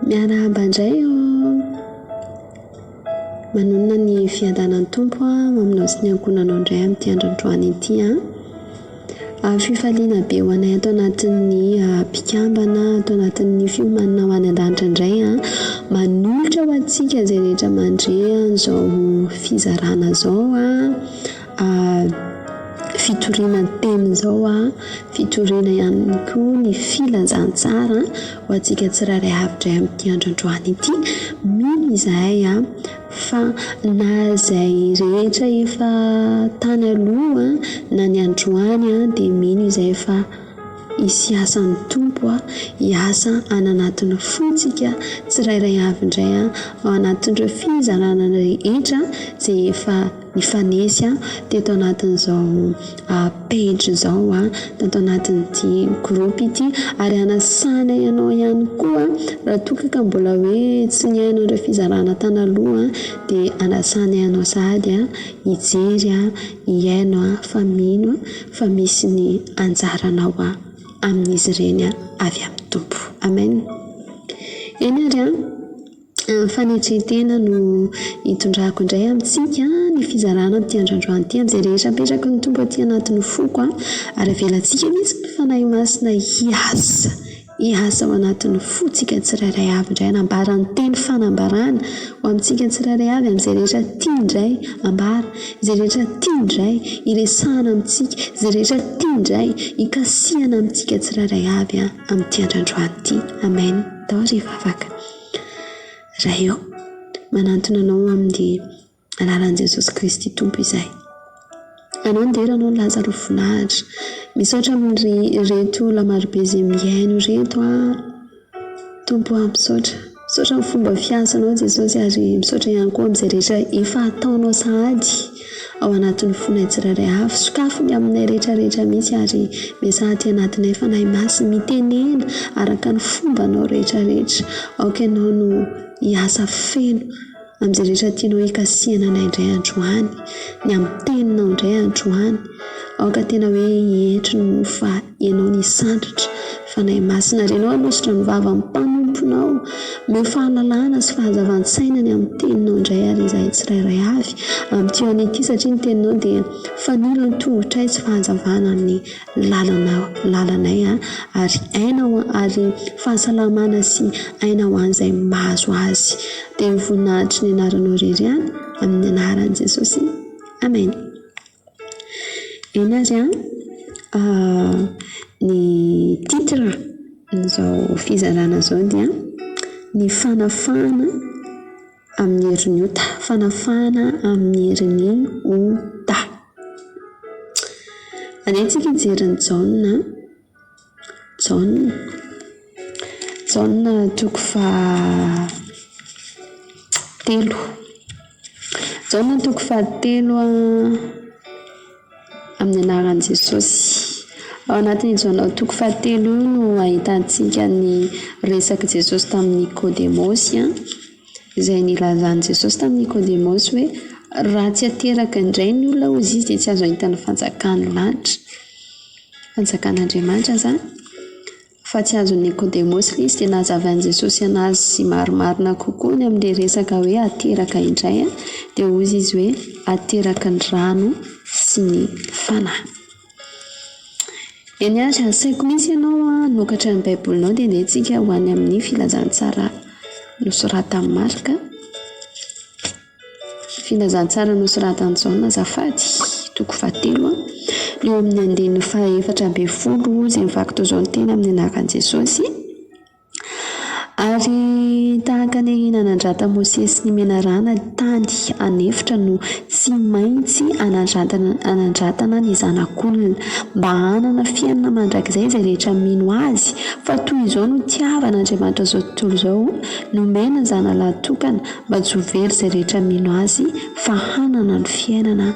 miarahaba indray manonona ny fiadanan'ny tompo maminao sy ny ankonanao indray amin'ity androandroany ity fifaliana be ho anay atao anatin'ny mpikambana atao anatin'ny fiomanana ho any an-danitra indray manolotra ho antsika izay rehetra mandre an'izao fizarana zao fitoriana teny izao fitoriana ihany koa ny filazantsara ho antsika tsirairay avy indray amin'ity androandroany ity mino izahay fa na izay rehetra efa tany aloha na ny androany dia mino izay fa isy asan'ny tompo hiasa ananatiny fotsika tsirairay avy indray ao anatin'ireo fizarana rehetra izay efa nifanesy dia atao anatin'izao page izao atao anatin'ity groupe ity ary anasana ianao ihany koa raha toka ka mbola hoe tsy niainao ireo fizarana tany aloha dia anasana ianao sady hijery hiainao fa mino fa misy ny anjaranao amin'izy ireny avy amin'ny tompo. Amen. Eny ary fanetretena no hitondrako indray amintsika ny fizarana amin'ity androandroany ity amin'izay rehetra apetraka ny tompo aty anatin'ny foko ary avelantsika misy ny fanahy masina hiasa ao anatin'ny fotsika tsirairay avy indray anambarany teny fanambarana ho amintsika tsirairay avy amin'izay rehetra tia indray ambara izay rehetra tia indray iresahana amintsika izay rehetra tia indray hikasihana amintsika tsirairay avy amin'ity androandroany ity. Amen. Tao rehefa afaka raha eo manantona anao amin'ny alalan'i Jesosy Kristy tompo izay anao nderanao laza rofinahitra misaotra amin'ny reto lamarobe izay miaino reto tompo misaotra amin'ny fomba fiasanao Jesosy ary misaotra ihany koa amin'izay rehetra efa ataonao sahady ao anatin'ny fonay tsirairay avy sokafony aminay rehetrarehetra misy ary miasaty anatinay fanahy masina mitenena araka ny fombanao rehetrarehetra aoka ianao no hiasa feno amin'izay rehetra tianao hikasihana anay indray androany ny amin'ny teninao indray androany aoka tena hoe hietry no fa ianao ny sandratra fanahy masina ary ianao anositra ny vava amin'ny mpanomponao meo fahalalana sy fahazavantsaina ny amin'ny teninao indray ary izahay tsirairay avy amin'ity any ity satria ny teninao dia fanilo ny tongotray tsy fahazavana ny lalanay ary ainao ary fahasalamana sy ainao an'izay mahazo azy dia voninahitry ny anaranao rery any amin'ny anaran'i Jesosy. Amen. Eny ary ny titre n'izao fizarana zao dia ny fanafahana amin'ny herin'ny ota. Fanafahana amin'ny herin'ny ota. Anetsika hijeriny Jaona toko fahatelo amin'ny anaran'i Jesosy. Ao anatin'ny Jaona toko fahatelo io no ahitantsika ny resaka Jesosy tamin'ny Nikodemosy izay nilazan'i Jesosy tamin'ny Nikodemosy hoe raha tsy ateraka indray ny olona hozy izy dia tsy azo ahitany fanjakany lanitra fanjakan'Andriamanitra zany fa tsy azo Nikodemosy izy dia nazavain'i Jesosy anazy sy marimarina kokoa ny amin'ilay resaka hoe ateraka indray dia hozy izy hoe ateraka ny rano sy ny fanahy. Eny ary asaiko misy ianao nokatra ny baibolinao dia ndehantsika ho any amin'ny filazantsara nosoratan'i Marika filazantsara nosoratan'i Jaona azafady toko fahatelo eo amin'ny andininy 4:4 izay mivaky tao izao ny tena amin'ny anaran'i Jesosy ary tahaka ny nanandrata Mosesy ny menarana tany anefitra no tsy maintsy anandratana ny zanak'olona mba hanana fiainana mandrakizay izay rehetra mino azy fa toy izao no tiavan'Andriamanitra izao tontolo izao nomena zanalahy tokana mba tsy ho very izay rehetra mino azy fa hanana ny fiainana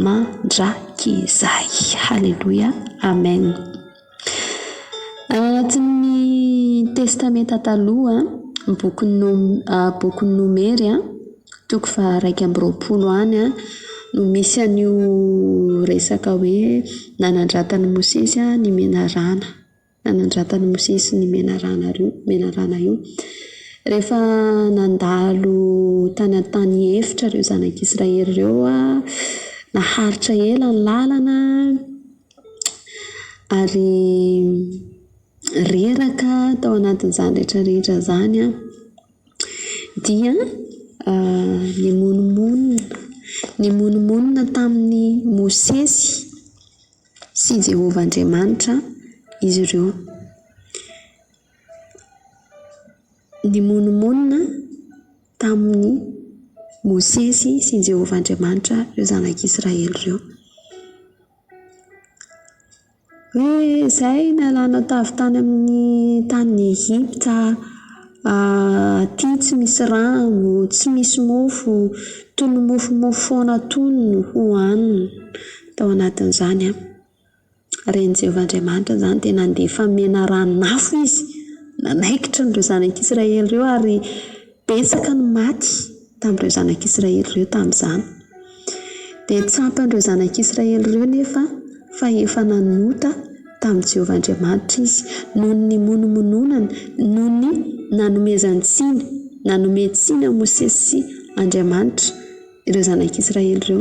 mandrakizay. Halleluja. Amen. Anatin'ny testamenta taloha boky Nomery toko 2:20 any no misy an'io resaka hoe nanandratany Mosesy ny menarana io rehefa nandalo tany an-tany efitra ireo zanak'Israely ireo naharitra ela ny lalana ary reraka tao anatin'izany rehetrarehetra zany dia nimonimonna tamin'ny Mosesy sy Jehovah Andriamanitra izy ireo. Nimonimonna tamin'ny Mosesy sy Jehovah Andriamanitra ireo zanak'Israely ireo. Hoe zay nalana tavy tany amin'ny tany Egypta, aty tsy misy rano, tsy misy mofo, tony mofomofo foana tony no hohanina tao anatin'izany reny Jehovah Andriamanitra zany tena nandefa mena ranonafo izy, nanaikitra n'ireo zanak'Israely ireo ary betsaka ny maty tamin'ireo zanak'Israely ireo tamin'izany. Dia tsapan'ireo zanak'Israely ireo nefa fa efa nanota tamin'i Jehovah Andriamanitra izy noho ny monomononana, noho ny nanometsina Mosesy sy Andriamanitra ireo zanak'Israely ireo.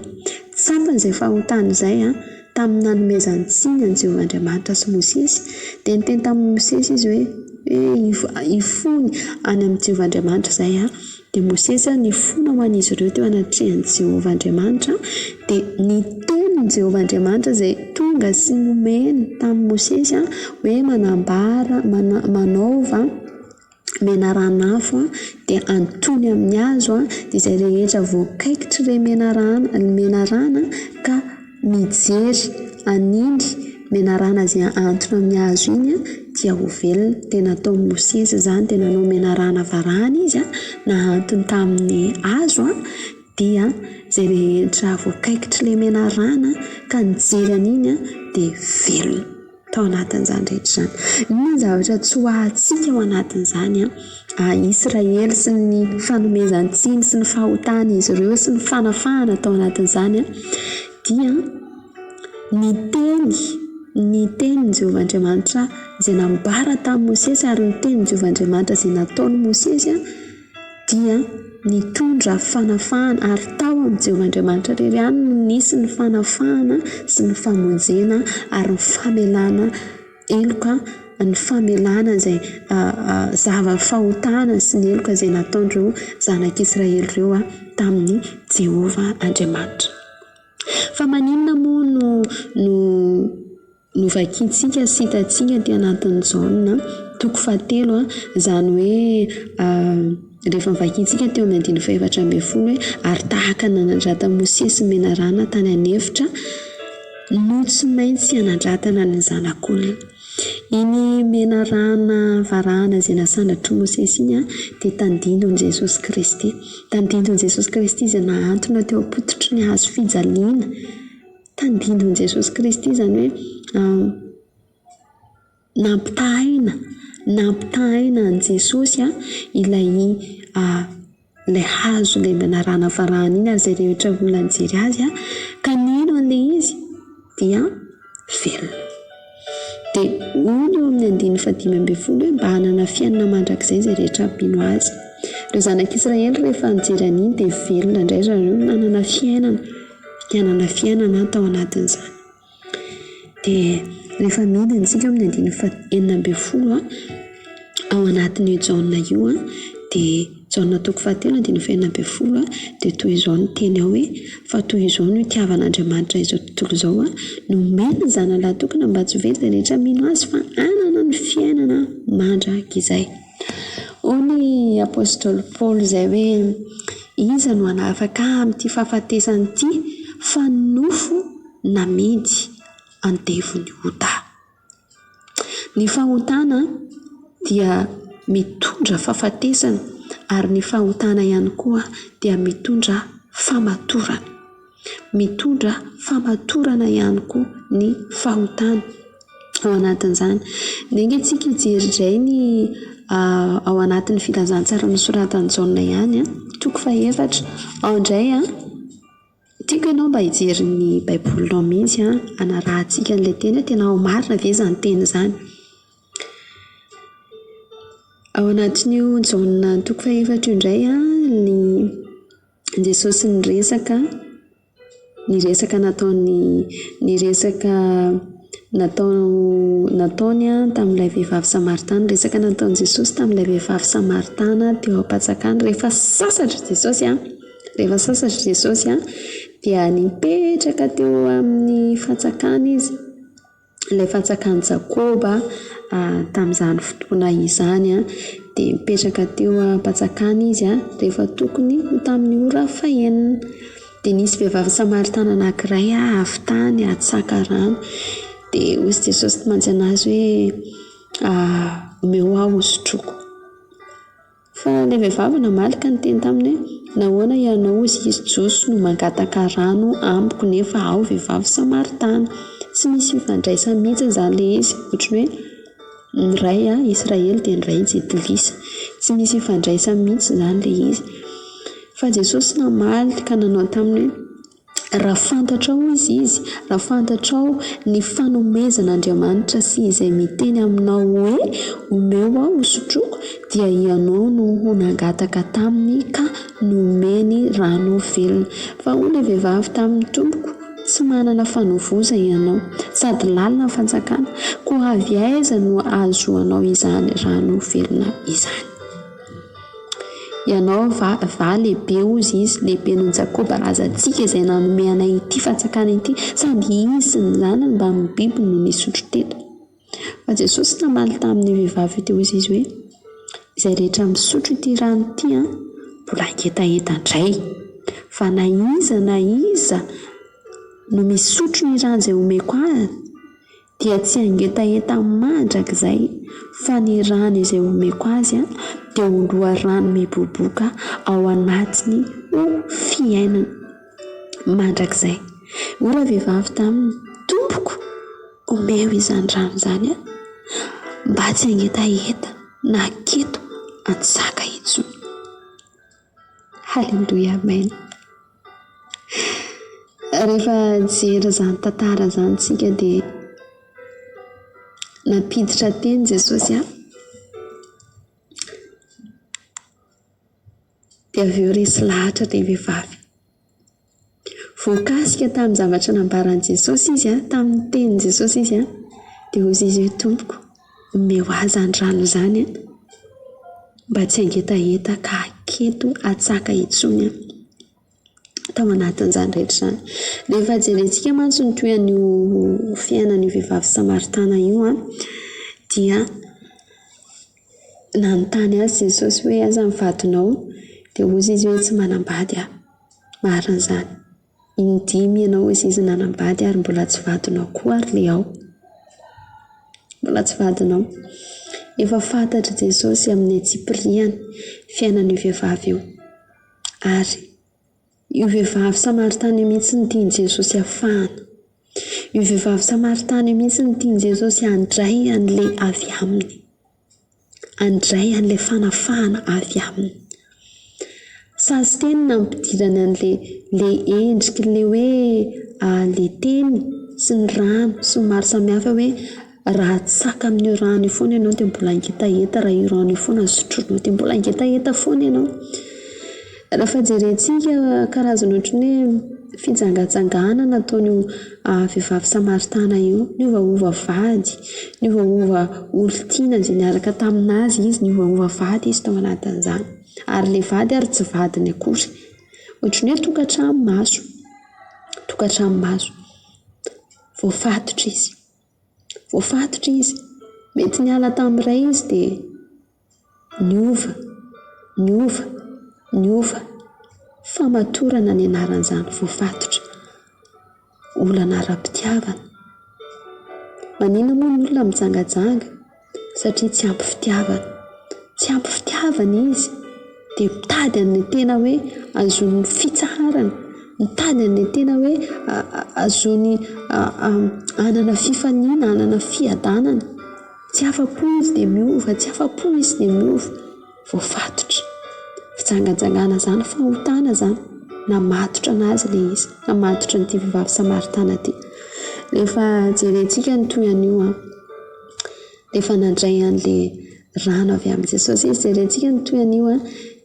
Tsapan'izay fahotana izay tamin'ny nanomezantsiny ny Jehovah Andriamanitra sy Mosesy dia niteny tamin'ny Mosesy izy hoe ifony any amin'ny Jehovah Andriamanitra izay dia Mosesy nifona ho an'izy ireo teo anatrehan'i Jehovah Andriamanitra dia niteny Jehovah Andriamanitra izay tonga sy nomeny tamin'ny Mosesy hoe manaova mena ranafo dia antony amin'ny hazo dia izay rehetra voakaikitra ilay mena rana ka mijery anindry mena rana izay antony amin'ny hazo iny dia ho velona. Tena ataon'i Mosesy zany, tena nanao mena rana varahana izy na antony tamin'ny hazo dia izay rehetra voakaikitra ilay mena rana ka nijery an'iny dia velona tao anatin'izany rehetra zany. Ny zavatra tsy ho ahatsika ao anatin'izany Israely sy ny fanomezantsiny sy ny fahotana izy ireo sy ny fanafahana tao anatin'izany dia niteny Jehovah Andriamanitra izay nambara tamin'i Mosesy ary niteny Jehovah Andriamanitra izay nataon'i Mosesy dia nitondra fanafahana ary tao amin'ny Jehovah Andriamanitra irery ihany no nisy ny fanafahana sy ny famonjena ary ny famelana eloka, ny famelana izay zava-fahotana sy ny eloka izay nataon'ireo zanak'Israely ireo tamin'ny Jehovah Andriamanitra. Fa maninona moa no vakintsika sy hitantsika ty anatin'ny jaona toko 7 izany hoe rehefa mivakintsika teo amin'ny 14 hoe ary tahaka nanandratana Mosesy mena rana tany anefitra no tsy maintsy hanandratana ny zanak'olona. Iny mena rana varahana izay nasandatry Mosesy iny dia tandindon'i Jesosy Kristy. Tandindon'i Jesosy Kristy izay nahantona teo am-pototry ny hazo fijaliana. Tandindon'i Jesosy Kristy izany hoe nampitahaina an' Jesosy ilay hazo ilay mena rana varahana iny ary izay rehetra olona nijery azy ka nino an'ilay izy dia velona. Dia ony eo amin'ny 15 hoe mba hanana fiainana mandrakizay izay rehetra mino azy. Ireo zanak'Israely rehefa nijery an'iny dia velona indray zareo nanana fiainana tao anatin'izany. Dia rehefa midina isika amin'ny 19 ao anatin'io jaona io dia jaona toko 7 19 dia toy izao ny teny ao hoe fa toy izao no itiavan'Andriamanitra izao tontolo izao nomeny ny zanalahy tokana mba tsy very dia rehetra mino azy fa hanana ny fiainana mandrakizay. Hoy ny apôstôly Paoly izay hoe iza no hanafaka amin'ity fahafatesana ity fa nofo namidy andevony ota. Ny fahotana dia mitondra fahafatesana ary ny fahotana ihany koa dia mitondra famatorana. Mitondra famatorana ihany koa ny fahotana ao anatin'izany. Nenge tsika hijery indray ny ao anatin'ny filazantsara nosoratan'i Jaona ihany toko 4 ao indray tiako ianao mba hijery ny baibolinao mihitsy hanarahantsika an'ilay teny tena ao marina ve izany teny izany. ao anatin'io jaona toko faefatra indray ny Jesosy ny resaka nataony tamin'ilay vehivavy Samaritana, resaka nataony Jesosy tamin'ilay vehivavy Samaritana teo am-patsakany. Rehefa sasatra Jesosy dia nipetraka teo amin'ny fatsakany izy, ilay fatsakany Jakoba tamin'izany fotoana izany dia mipetraka teo am-patsakany izy rehefa tokony ho tamin'ny ora fahenina. Dia nisy vehivavy Samaritana anankiray avy tany atsaka rano, dia hozy Jesosy mantsy anazy hoe omeo aho hosotroko. Fa ilay vehivavy namalika ny teny taminy hoe nahoana ianao izy Jesosy no mangataka rano amiko nefa aho vehivavy Samaritana. Tsy misy fifandraisana mihitsy izany ilay izy, ohatran'ny hoe ny ray Israely dia ny ray Jetilisa, tsy misy fifandraisana mihitsy izany ilay izy. Fa Jesosy namalika nanao taminy hoe raha fantatrao raha fantatrao ny fanomezan'Andriamanitra sy izay miteny aminao hoe omeo aho hosotroko, dia ianao no nangataka taminy ka nomeny rano velona. Fa hoy ilay vehivavy tamin'ny tompoko, tsy manana fanovoza ianao sady lalina fatsakana, koa avy aiza no ahazoanao izany rano velona izany? Ianao va lehibe hozy izy, lehibe noho Jakoba razantsika izay nanome anay ity fatsakana ity, sady izy ny zanany mba amin'ny biby no nisotro teto. Fa Jesosy namaly tamin'ny vehivavy teo izy hoe izay rehetra misotro ity rano ity mbola ngetaeta indray, fa na iza no misotro ny rano izay omeko azy dia tsy angetaeta mandrakizay, fa ny rano izay omeko azy dia oloa rano miboboka ao anatiny ho fiainana mandrakizay. Ora vehivavy tamin'ny tompoko, omeo izany rano izany mba tsy angetaeta na keto antsaka intsony. Halleluia, amen. Rehefa jera izany tantara izany tsika dia napiditra teny Jesosy dia avy eo resy lahatra ilay vehivavy. Voakasika tamin'ny zavatra nambaran'i Jesosy izy tamin'ny tenin' Jesosy izy dia hozy izy hoe tompoko, omeo ahy izany rano izany mba tsy angetaeta ka haketo hatsaka intsony tao anatin'izany rehetra izany. Rehefa jerentsika mantsy ny tohan'io fiainan'io vehivavy Samaritana io dia nanontany azy Jesosy hoe aiza ny vadinao, dia hozy izy hoe tsy manambady marina izany. Indimy ianao hozy izy nanambady ary mbola tsy vadinao koa ary le ao, mbola tsy vadinao. Efa fantatra Jesosy amin'ny atsipiriany fiainan'io vehivavy io, ary io vehivavy Samaritana io mihitsy ny tiany Jesosy afahana. Io vehivavy Samaritana io mihitsy ny tiany Jesosy handray an'ilay avy aminy, handray an'ilay fanafahana avy aminy. Sazy teny nampidirany an'ilay endriky le le teny sy ny rano sy ny maro samihafa hoe raha tsaka amin'io rano io foana ianao dia mbola ngetaeta, raha io rano io foana sotroinao dia mbola ngetaeta foana ianao. Rehefa jerentsika karazana ohatran'ny hoe fijangajangana nataon'io vehivavy Samaritana io, niovaova vady, niovaova olontiana izay niaraka taminazy izy, niovaova vady izy tao anatin'izany, ary le vady ary tsy vadiny akory, ohatran'ny hoe tokantrano maso. Voafatotra izy, mety niala tamin'iray izy dia niova, famatorana ny anaran'izany voafatotra, olana ara-pitiavana. Manina moa ny olona mijangajanga satria tsy ampy fitiavana izy, dia mitady an'ilay tena hoe azony fitsarana, mitady an'ilay tena hoe azony anana fifaniana, anana fiadanana. Tsy afa-po izy dia miova, tsy afa-po izy dia miova. Voafatotra, fijangajangana izany, fahotana izany, namatotra anazy ilay izy, namatotra n'ity vehivavy Samaritana ity. Rehefa jerentsika ny toy an'io rehefa nandray an'ilay rano avy amin'ny Jesosy. Izy jerentsika ny toy an'io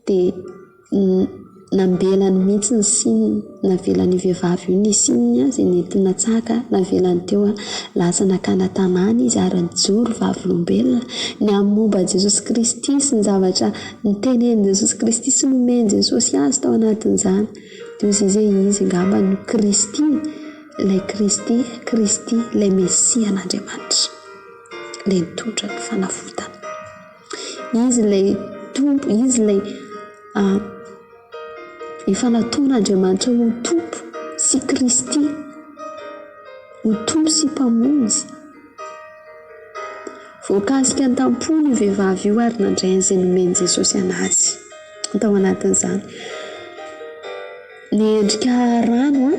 dia nambelany mihitsy ny sininy, navelany vehivavy io ny sininy izay nentina tsaka, navelany teo lasa nakana tanàna izy ary nijoro vavolombelona. Ny amin'ny momba Jesosy Kristy sy ny zavatra nitenen'i Jesosy Kristy sy nomeny Jesosy azy tao anatin'izany dia ozy izay izy angamba no Kristy, ilay Kristy ilay Mesia an'Andriamanitra, ilay nitondra ny fanafotana. Izy ilay tompo, izy ilay efa nataon'Andriamanitra ho tompo sy Kristy, ho tompo sy mpamonjy. Voakasika ny tampony io vehivavy io ary nandray an'izay nomeny Jesosy anazy tao anatin'izany. Ny endrika rano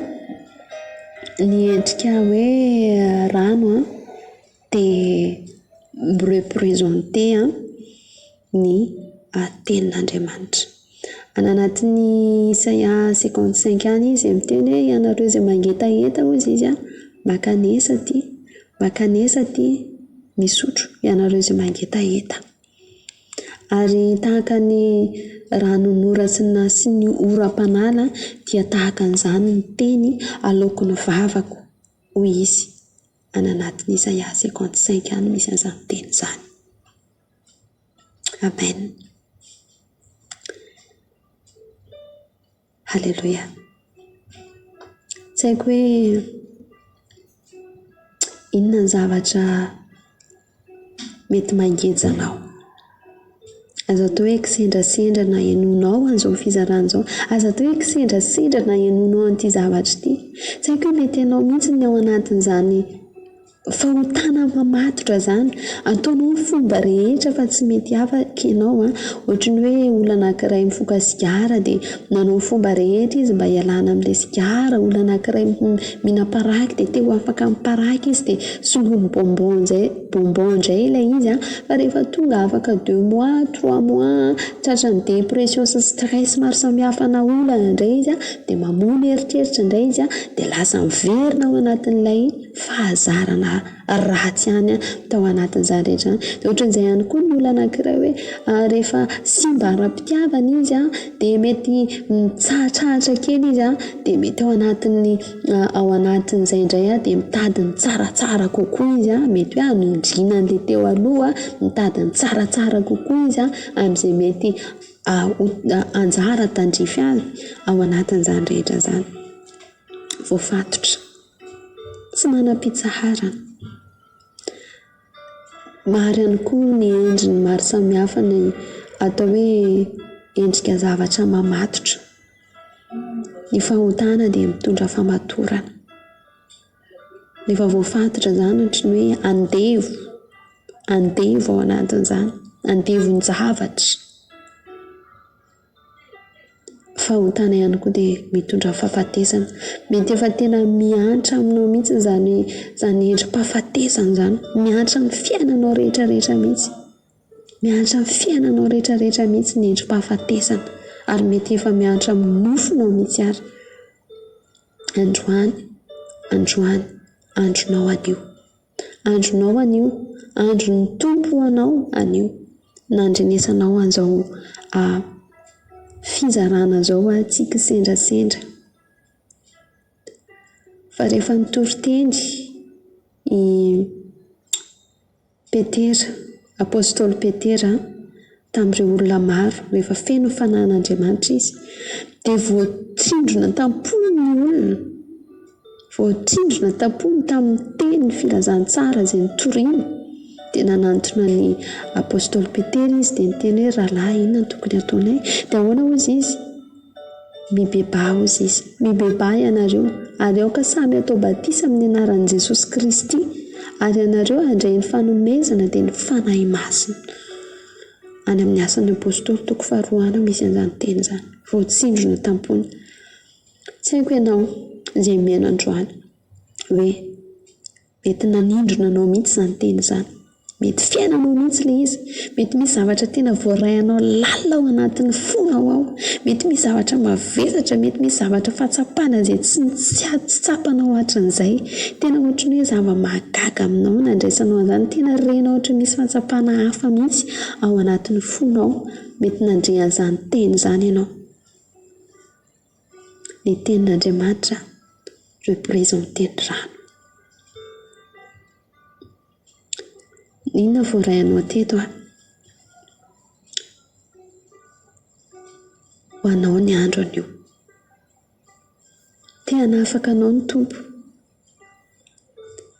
ny endrika hoe rano dia mirepresenté ny tenin'Andriamanitra. Any anatin'ny Isaia 55 any izy miteny hoe ianareo izay mangetaeta hozy izy makanesa ty misotro, ianareo izay mangetaeta. Ary tahaka ny ranon'orasina sy ny oram-panala dia tahaka an'izany ny teny aloky ny vavako hoy izy. Any anatin'ny Isaia 55 any misy an'izany teny izany. Amen. Halleluja. Tsy haiko hoe inona ny zavatra mety mangejanao. Azo atao hoe kisendrasendra na henonao an'izao fizarana izao. Azo atao hoe kisendrasendra na henonao an'ity zavatra ity. Tsy haiko hoe mety ianao mihitsy ny ao anatin'izany fahotana mamatotra zany. Ataonao ny fomba rehetra fa tsy mety afaka ianao ohatra ny hoe olona anankiray mifoka sigara dia nanao fomba rehetra izy mba hialana amin'ilay sigara. Olona anankiray minaparaky dia te ho afaka miparaky izy dia solomy bonbon indray ilay izy fa rehefa tonga afaka 2 mois 3 mois tratra ny dépression sy stress maro samihafa na olana indray izy dia mamono eritreritra indray izy dia lasa miverina ao anatin'ilay fahazarana ratsy ihany tao anatin'izany rehetra. Dia ohatran'izay ihany koa ny olona anankiray hoe rehefa simba ara-pitiavana izy dia mety mitsahatrahatra kely izy dia mety ao anatin'izay indray dia mitady ny tsaratsara kokoa izy mety hoe anindrina an'ilay teo aloha mitady ny tsaratsara kokoa izy amin'izay mety anjara tandrify azy ao anatin'izany rehetra zany. Voafatotra tsy manam-pitsaharana. Maro ihany koa ny endriny maro samihafa ny atao hoe endrika zavatra mamatotra. Ny fahotana dia mitondra famatorana. Rehefa voafatotra zany ohatra ny hoe andevo ao anatin'izany, andevon'ny zavatra. Fahotana ihany koa dia mitondra fahafatesana. Mety efa tena miantra aminao mihitsy zany endrim-pahafatesana zany, miantra amin'ny fiainanao rehetrarehetra mihitsy. Miantra amin'ny fiainanao rehetrarehetra mihitsy ny endrim-pahafatesana ary mety efa miantra amin'ny nofonao mihitsy ary. Androany, andronao anio. Andronao anio, andron'ny tompo anao anio. Nandrenesanao an'izao fizarana zao tsy kisendrasendra. Fa rehefa nitory-teny i Petera, apôstôly Petera tamin'ireo olona maro rehefa feno fanan'Andriamanitra izy dia voatsindrona tampony ny olona, voatsindrona tampony tamin'ny teny filazantsara izay nitoriana dia nanantona ny apôstôly Petera izy dia niteny hoe rahalahy inona no tokony ataonay. Dia ahoana hozy izy? Mibeba hozy izy, mibeba ianareo ary aoka samy atao batisa amin'ny anaran'i Jesosy Kristy ary ianareo handray ny fanomezana dia ny fanahy masina. Any amin'ny asan'ny apôstôly toko 2 misy an'izany teny izany, voatsindrona tampony. Tsy haiko ianao izay miaina androany hoe mety nanindrona anao mihitsy izany teny izany. mety fiainanao mihitsy le izy, mety misy zavatra tena voarayanao lalina ao anatin'ny fonao ao, mety misy zavatra mavesatra, mety misy zavatra fahatsapana izay tsy tsapanao hatran'izay, tena ohatry ny hoe zava-mahagaga aminao nandraisanao an'izany, tena renao ohatra misy fahatsapana hafa mihitsy ao anatin'ny fonao, mety nandre an'izany teny izany ianao. Ny tenin'Andriamanitra représenté ny rano. Inona voarayanao teto ho anao ny andro anio. Te hanafaka anao ny tompo,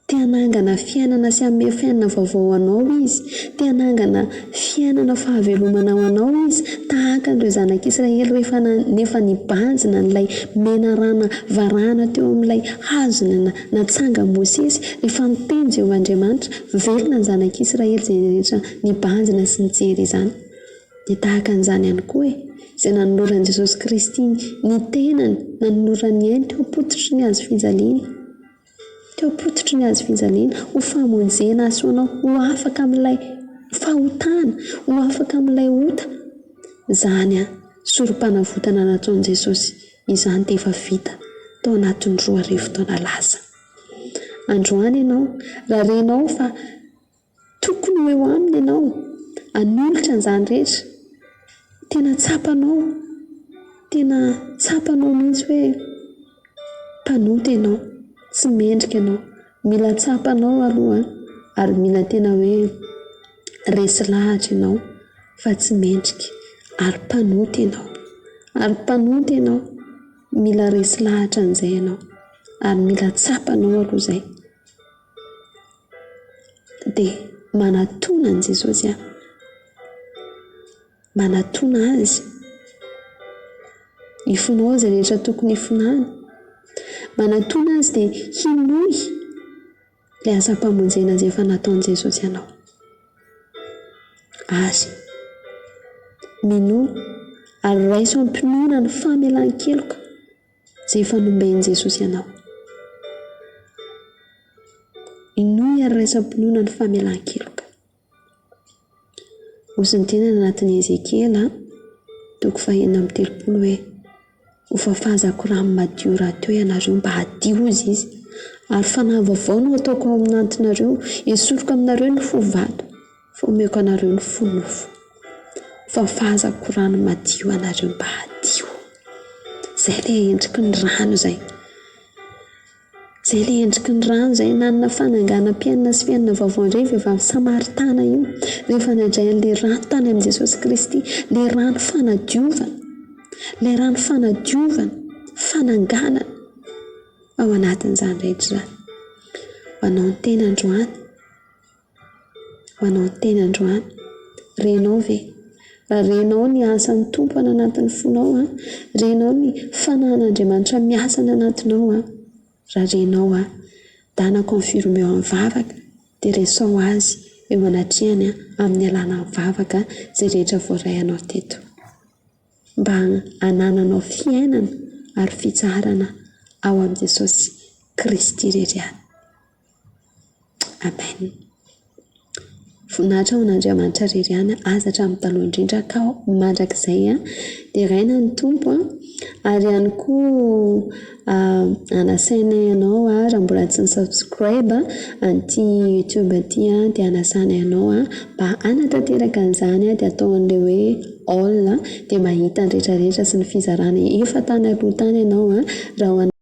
te hanangana fiainana sy hanome fiainana vaovao anao izy, te hanangana fiainana fahavelomana ho anao izy, tahaka an'ireo zanak'Israely rehefa nefa nibanjina n'ilay menarana varahana teo amin'ilay hazo natsanga Mosesy, rehefa niteny Jehovahandriamanitra velona ny zanak'Israely izay rehetra nibanjina sy nijery izany. Dia tahaka an'izany ihany koa izay nanoloran'i Jesosy Kristy ny tenany, nanolorany ainy teo apototry ny hazo fijaliana. Teo apototry ny hazo fijaliana ho famonjena azy ho anao, ho afaka amin'ilay fahotana, ho afaka amin'ilay ota. Izany sorom-panavotana nataon'i Jesosy, izany dia efa vita tao anatin'ny 2 arivo taona lasa. Androany ianao, raha renao fa tokony ho eo aminy ianao, hanolotra an'izany rehetra, tena tsapanao mihitsy hoe mpanoty ianao, tsy mendrika ianao, mila tsapanao aloha ary mila tena hoe resy lahatra ianao fa tsy mendrika, ary mpanoty ianao, mila resy lahatra an'izay ianao ary mila tsapanao aloha izay. Dia manatona an'i Jesosy manatona azy ifonao izay rehetra tokony ifonany, manatona azy dia hinohy ilay asa-pamonjena izay efa nataon'i Jesosy ianao. Azy minohy ary raiso ampinoana ny famelan-keloka izay efa nomben'i Jesosy ianao. Inohy ary raiso ampinoana ny famelan-keloka. Osy ny tenany anatin'ny Ezekiela 4:30 hoe ho fafazako rano madio raha teo ianareo mba hadio izy ary fanahy vaovao no ataoko ao amin'antinareo, esoroko aminareo ny fo vato fa omeko anareo ny fo nofo. Fafazako rano madio anareo mba hadio. Izay ilay endriky ny rano izay. Izay ilay endriky ny rano izay nanana fananganam-piainana sy fiainana vaovao indray vehivavy Samaritana io, rehefa nandray an'ilay rano tany amin'i Jesosy Kristy, ilay rano fanadiovana, fananganana ao anatin'izany rehetra. Ho anao ny teny androany, renao ve? Raha renao ny asan'ny tompo any anatin'ny fonao, renao ny fanahin'Andriamanitra miasa any anatinao, raha renao danako ny firomeo amin'ny vavaka dia resao azy eo anatrehany amin'ny alàna ny vavaka izay rehetra voaray anao teto, mba hanananao fiainana ary fitsarana ao amin'i Jesosy Kristy irery ihany. Amen. Voninahitra ho an'Andriamanitra irery ihany, aza hatramin'ny taloha indrindra ka mandrakizay dia raina ny tompo ary ihany koa anasaina ianao raha mbola tsy ny subscribe an'ity YouTube ity dia anasana ianao mba hanatanteraka an'izany dia atao an'ilay hoe all dia mahita ny rehetrarehetra sy ny fizarana efa tany aloha tany ianao raha